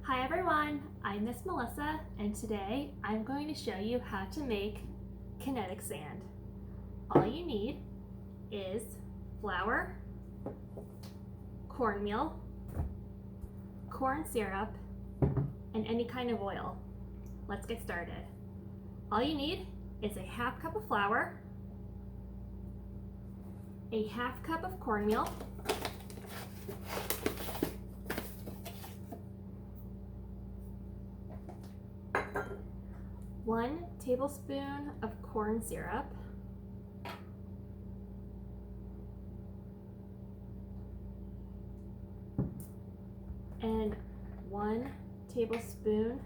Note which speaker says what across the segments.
Speaker 1: Hi everyone, I'm Miss Melissa and today I'm going to show you how to make kinetic sand. All you need is flour, cornmeal, corn syrup, and any kind of oil. Let's get started. All you need is a half cup of flour, a half cup of cornmeal, one tablespoon of corn syrup, and 1 tablespoon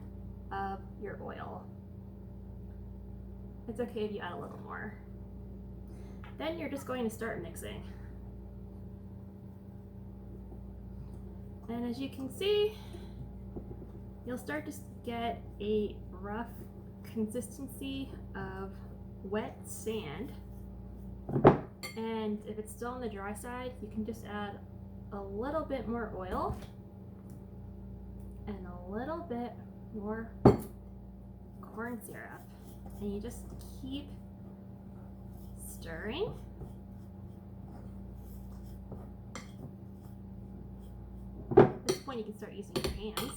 Speaker 1: of your oil. It's okay if you add a little more. Then you're just going to start mixing. And as you can see, you'll start to get a rough consistency of wet sand. And if it's still on the dry side, you can just add a little bit more oil and a little bit more corn syrup. And you just keep stirring. At this point, you can start using your hands.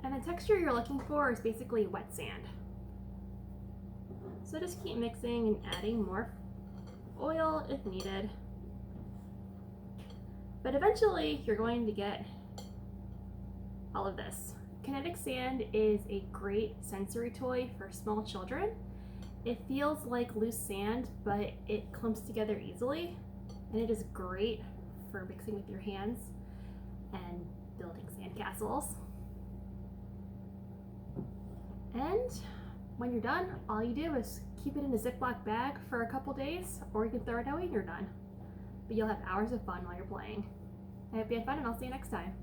Speaker 1: And the texture you're looking for is basically wet sand. So just keep mixing and adding more oil if needed. But eventually, you're going to get all of this. Kinetic sand is a great sensory toy for small children. It feels like loose sand, but it clumps together easily, and it is great for mixing with your hands and building sand castles. And when you're done, all you do is keep it in a Ziploc bag for a couple days, or you can throw it away when you're done. But you'll have hours of fun while you're playing. I hope you had fun, and I'll see you next time.